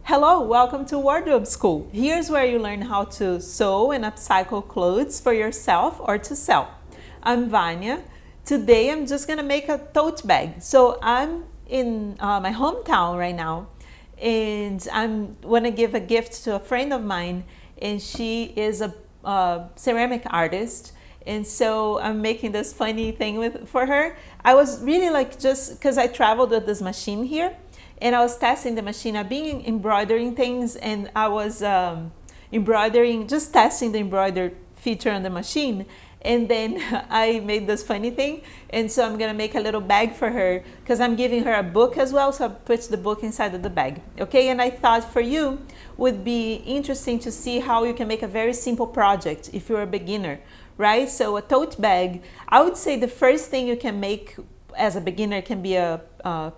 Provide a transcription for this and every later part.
Hello, welcome to Wardrobe School. Here's where you learn how to sew and upcycle clothes for yourself or to sell. I'm Vanya. Today I'm just gonna make a tote bag. So I'm in my hometown right now, and I'm gonna give a gift to a friend of mine, and she is a ceramic artist. And so I'm making this funny thing for her. I was really like, just because I traveled with this machine here, and I was testing the machine. I've been embroidering things, and I was embroidering, just testing the embroidered feature on the machine. And then I made this funny thing, and so I'm gonna make a little bag for her because I'm giving her a book as well. So I put the book inside of the bag, okay? And I thought for you would be interesting to see how you can make a very simple project if you're a beginner, right? So a tote bag, I would say the first thing you can make as a beginner can be a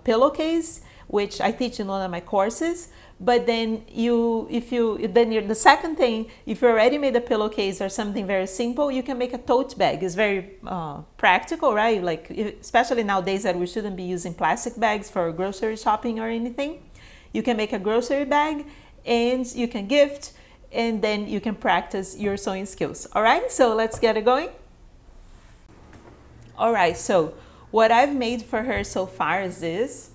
pillowcase, which I teach in one of my courses. But then the second thing, if you already made a pillowcase or something very simple, you can make a tote bag. It's very practical, right? Like, especially nowadays that we shouldn't be using plastic bags for grocery shopping or anything. You can make a grocery bag, and you can gift, and then you can practice your sewing skills. All right, so let's get it going. All right, so what I've made for her so far is this.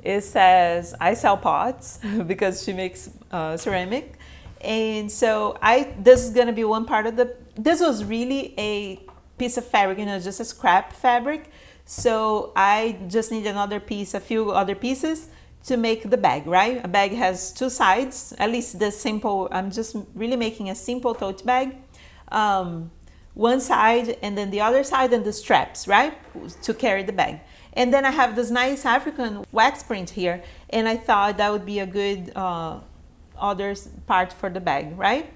It says I sell pots because she makes ceramic. And so this is gonna be one part of this was really a piece of fabric, just a scrap fabric. So I just need a few other pieces to make the bag, right? A bag has two sides, at least the simple, I'm just really making a simple tote bag. One side and then the other side and the straps, right? To carry the bag. And then I have this nice African wax print here, and I thought that would be a good other part for the bag, right?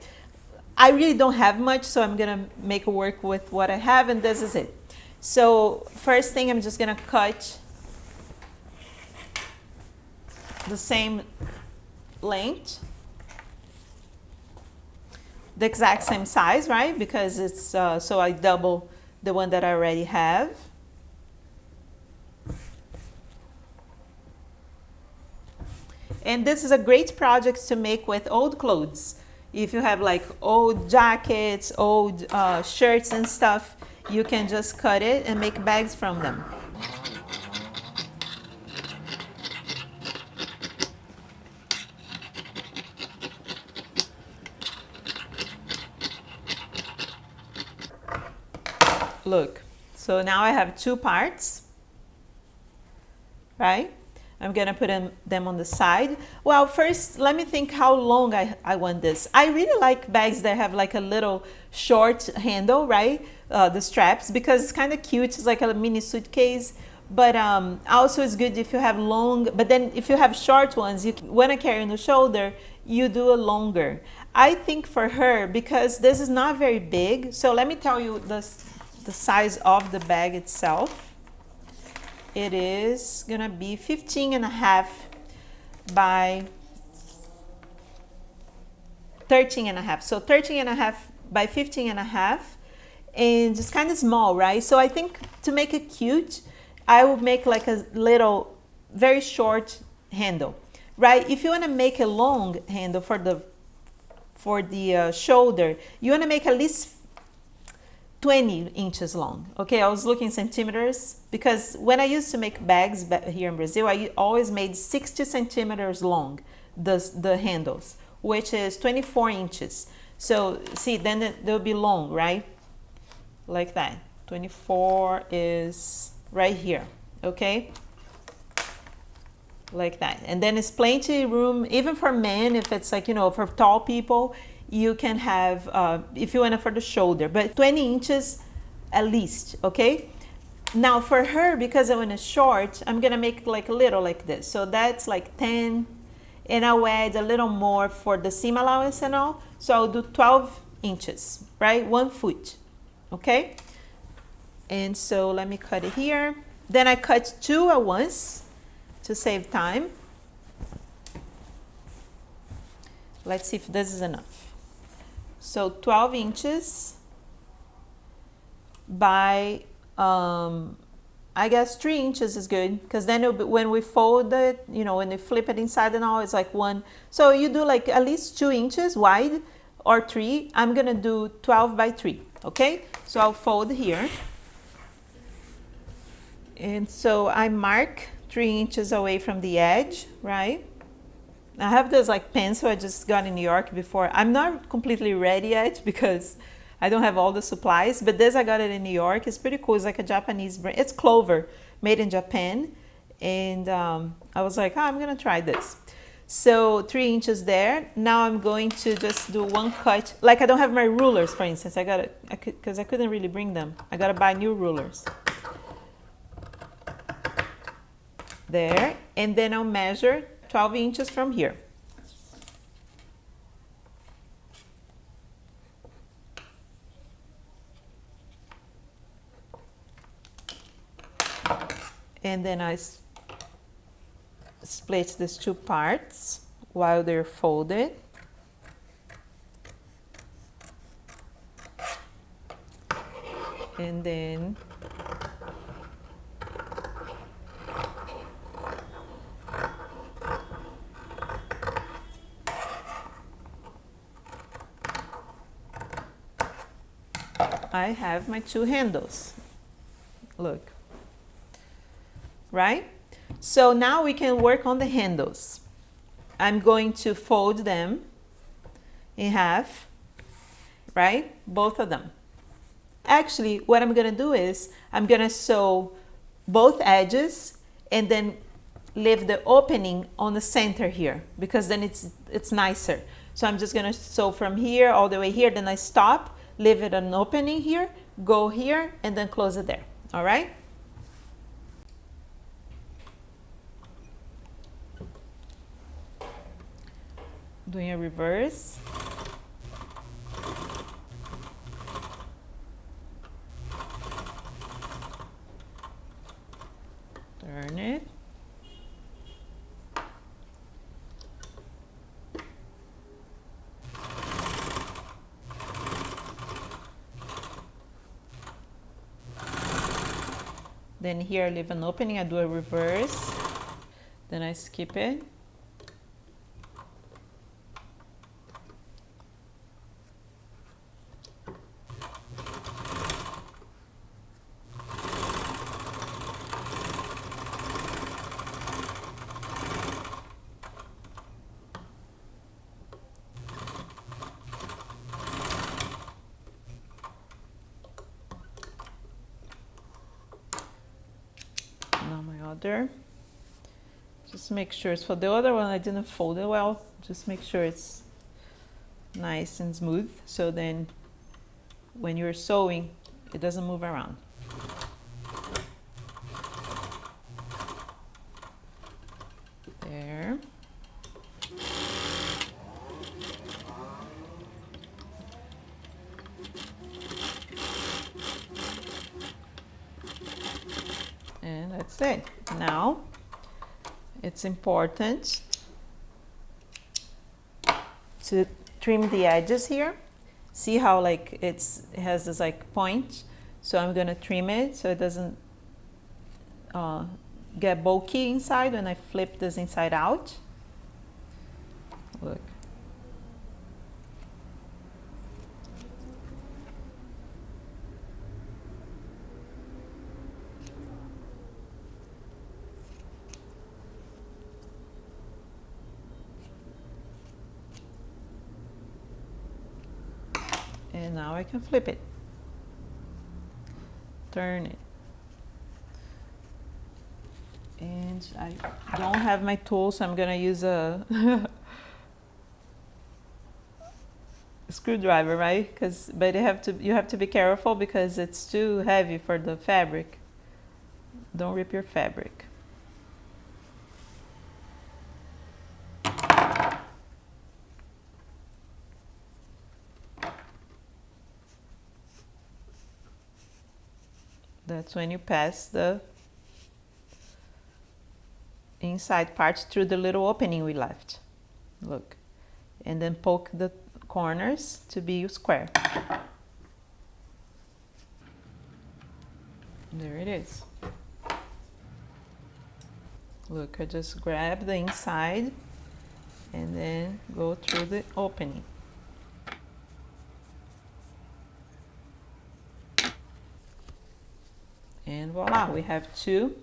I really don't have much, so I'm gonna make it work with what I have, and this is it. So first thing, I'm just gonna cut the same length, the exact same size, right? Because it's so I double the one that I already have. And this is a great project to make with old clothes. If you have like old jackets, old shirts and stuff, you can just cut it and make bags from them. Look, so now I have two parts, right? I'm gonna put them on the side. Well, first, let me think how long I want this. I really like bags that have like a little short handle, right? The straps, because it's kind of cute. It's like a mini suitcase. But also it's good if you have long, but then if you have short ones, you want to carry on the shoulder, you do a longer. I think for her, because this is not very big, so let me tell you the size of the bag itself. It is gonna be 15.5 by 13.5. So 13.5 by 15.5, and it's kind of small, right? So I think to make it cute, I will make like a little, very short handle, right? If you wanna make a long handle for the shoulder, you wanna make at least 20 inches long. Okay, I was looking centimeters because when I used to make bags here in Brazil, I always made 60 centimeters long, the handles, which is 24 inches. So see, then they'll be long, right? Like that. 24 is right here, okay? Like that. And then it's plenty room, even for men, if it's like, for tall people, you can have, if you want it for the shoulder, but 20 inches at least, okay? Now for her, because I want it short, I'm gonna make like a little like this. So that's like 10, and I'll add a little more for the seam allowance and all. So I'll do 12 inches, right? 1 foot, okay? And so let me cut it here. Then I cut two at once to save time. Let's see if this is enough. So 12 inches by I guess 3 inches is good, because then when we fold it, you know, when we flip it inside and all, it's like 1. So you do like at least 2 inches wide or 3. I'm gonna do 12 by 3, okay? So I'll fold here. And so I mark 3 inches away from the edge, right? I have this like pencil I just got in New York before. I'm not completely ready yet because I don't have all the supplies, but this I got it in New York. It's pretty cool. It's like a Japanese brand. It's clover, made in Japan. And I was like, oh, I'm gonna try this. So 3 inches there. Now I'm going to just do one cut. Like I don't have my rulers, for instance. Because I couldn't really bring them. I gotta buy new rulers. There, and then I'll measure 12 inches from here. And then I split these 2 parts while they're folded. And then I have my 2 handles. Look. Right? So now we can work on the handles. I'm going to fold them in half, right? Both of them. Actually, what I'm gonna do is I'm gonna sew both edges and then leave the opening on the center here, because then it's nicer. So I'm just gonna sew from here all the way here, then I stop, leave it an opening here, go here, and then close it there. All right? Doing a reverse. Turn it. Then here I leave an opening, I do a reverse, then I skip it. Now my other, just make sure it's for the other one I didn't fold it well, just make sure it's nice and smooth, so then when you're sewing it doesn't move around. There. And that's it. Now it's important to trim the edges here. See how like it has this like point? So I'm gonna trim it so it doesn't get bulky inside when I flip this inside out. Look. And now I can flip it, turn it. And I don't have my tool, so I'm gonna use a screwdriver, right? But you have to be careful because it's too heavy for the fabric. Don't rip your fabric. That's when you pass the inside part through the little opening we left. Look. And then poke the corners to be square. There it is. Look, I just grab the inside and then go through the opening. And voila, we have 2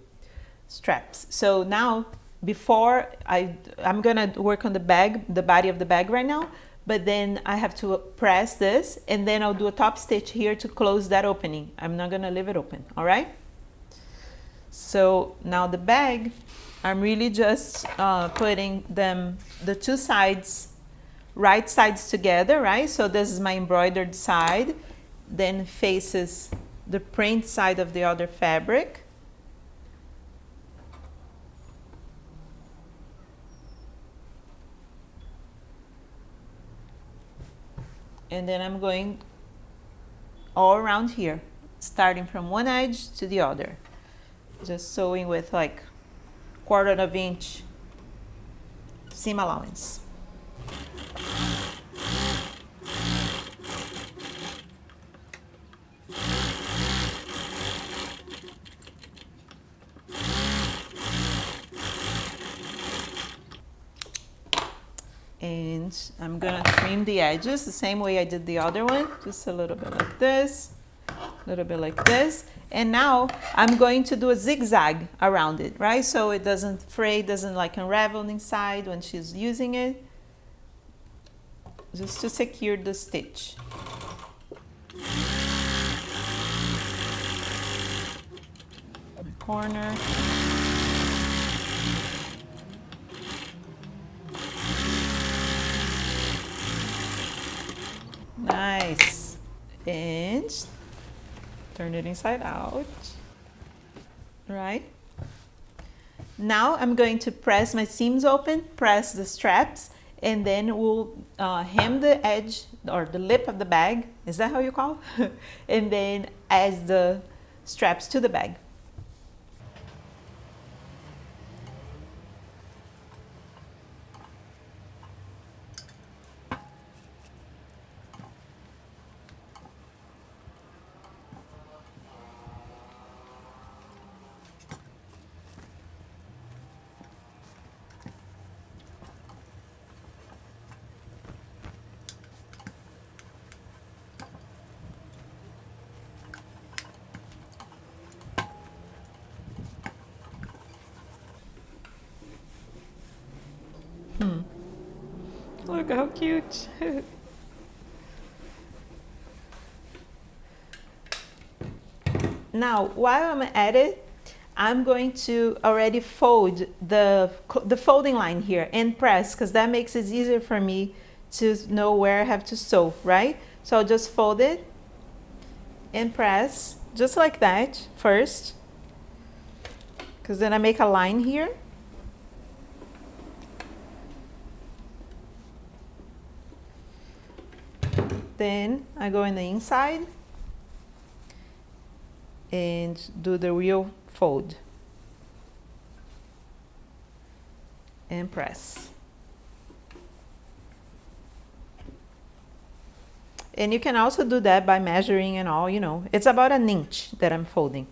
straps. So now, before I'm gonna work on the bag, the body of the bag right now, but then I have to press this and then I'll do a top stitch here to close that opening. I'm not gonna leave it open, all right? So now the bag, I'm really just putting them, the 2 sides, right sides together, right? So this is my embroidered side, then faces the print side of the other fabric. And then I'm going all around here, starting from one edge to the other. Just sewing with like 1/4 of inch seam allowance. And I'm gonna trim the edges the same way I did the other one, just a little bit like this, a little bit like this. And now I'm going to do a zigzag around it, right? So it doesn't fray, doesn't like unravel inside when she's using it, just to secure the stitch. My corner. Nice. And turn it inside out, right? Now I'm going to press my seams open, press the straps, and then we'll hem the edge or the lip of the bag. Is that how you call it? And then add the straps to the bag. Look how cute. Now, while I'm at it, I'm going to already fold the folding line here and press, because that makes it easier for me to know where I have to sew, right? So I'll just fold it and press just like that first, because then I make a line here. Then I go in the inside and do the real fold and press. And you can also do that by measuring and all, you know. It's about an inch that I'm folding.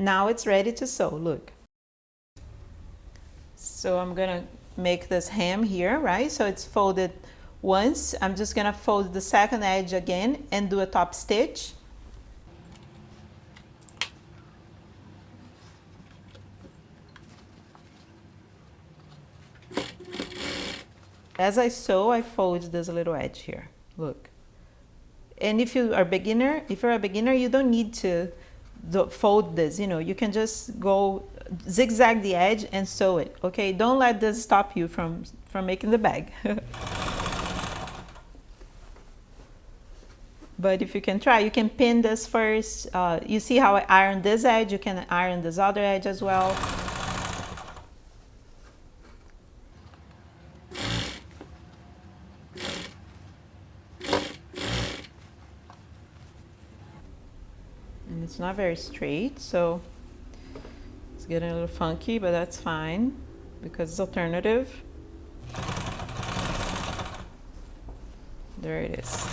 Now it's ready to sew, look. So I'm gonna make this hem here, right? So it's folded once. I'm just gonna fold the second edge again and do a top stitch. As I sew, I fold this little edge here, look. And if you're a beginner, you don't need to fold this, you know, you can just go zigzag the edge and sew it, okay? Don't let this stop you from making the bag. But if you can try, you can pin this first. You see how I iron this edge, you can iron this other edge as well. And it's not very straight, so it's getting a little funky, but that's fine because it's alternative. There it is.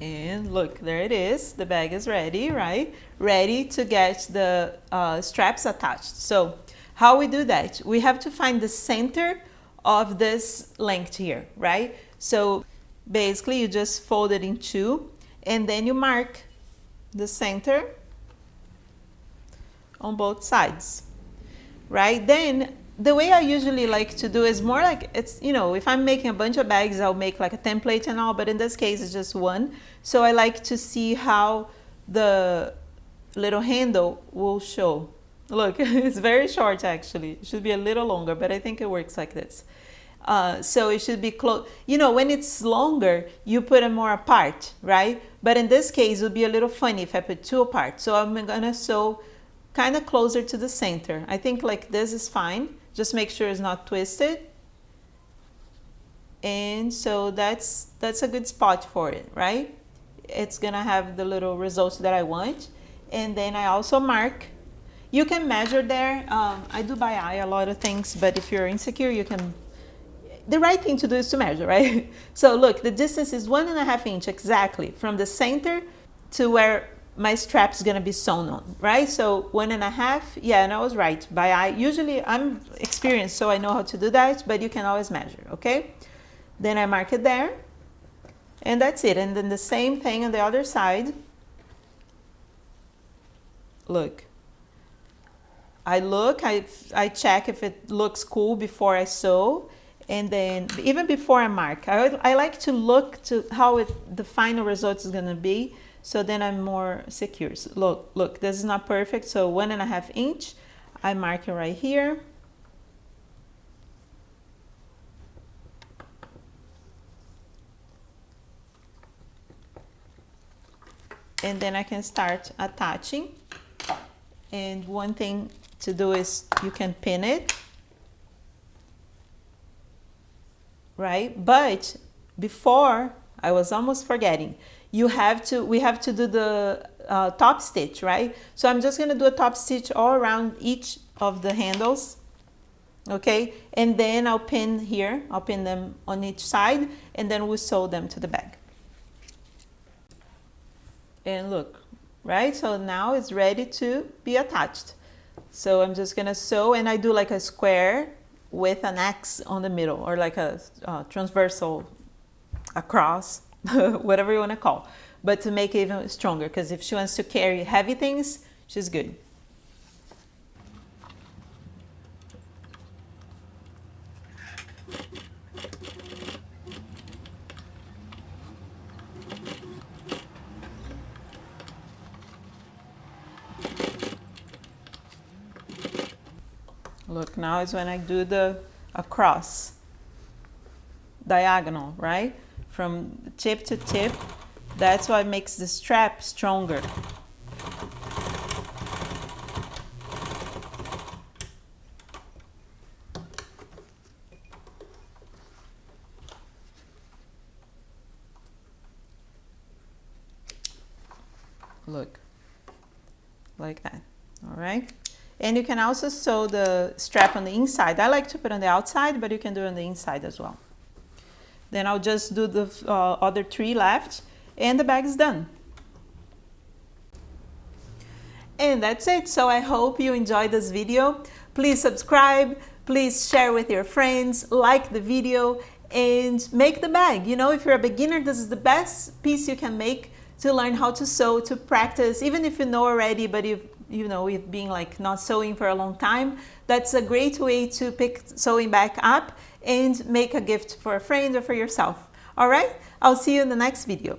And look, there it is. The bag is ready, right? Ready to get the straps attached. So how we do that? We have to find the center of this length here, right? So basically you just fold it in two and then you mark the center on both sides, right? Then the way I usually like to do is more like, it's, you know, if I'm making a bunch of bags, I'll make like a template and all, but in this case it's just one. So I like to see how the little handle will show. Look, it's very short actually. It should be a little longer, but I think it works like this. So it should be close. You know, when it's longer, you put it more apart, right? But in this case, it would be a little funny if I put two apart. So I'm gonna sew kind of closer to the center. I think like this is fine. Just make sure it's not twisted. And so that's a good spot for it, right? It's gonna have the little results that I want. And then I also mark. You can measure there. I do by eye a lot of things, but if you're insecure, you can. The right thing to do is to measure, right? So look, the distance is 1.5 inches exactly from the center to where my strap is gonna be sewn on, right? So 1.5, yeah, and I was right, by eye. Usually I'm experienced, so I know how to do that, but you can always measure, okay? Then I mark it there, and that's it. And then the same thing on the other side. Look. I check if it looks cool before I sew. And then even before I mark, I like to look to how the final result is gonna be. So then I'm more secure. So look, this is not perfect. So 1.5 inch, I mark it right here. And then I can start attaching. And one thing to do is you can pin it. Right? But before, I was almost forgetting, we have to do the top stitch, right? So I'm just gonna do a top stitch all around each of the handles, okay? And then I'll pin here, I'll pin them on each side, and then we'll sew them to the bag. And look, right? So now it's ready to be attached. So I'm just gonna sew, and I do like a square with an X on the middle, or like a transversal, a cross, whatever you want to call, but to make it even stronger, because if she wants to carry heavy things, she's good. Look, now is when I do the across diagonal, right? From tip to tip. That's what makes the strap stronger. Look, like that, all right? And you can also sew the strap on the inside. I like to put on the outside, but you can do it on the inside as well. Then I'll just do the other 3 left, and the bag is done. And that's it. So I hope you enjoyed this video. Please subscribe, please share with your friends, like the video, and make the bag. You know, if you're a beginner, this is the best piece you can make to learn how to sew, to practice. Even if you know already, but you've been like not sewing for a long time, that's a great way to pick sewing back up and make a gift for a friend or for yourself. All right, I'll see you in the next video.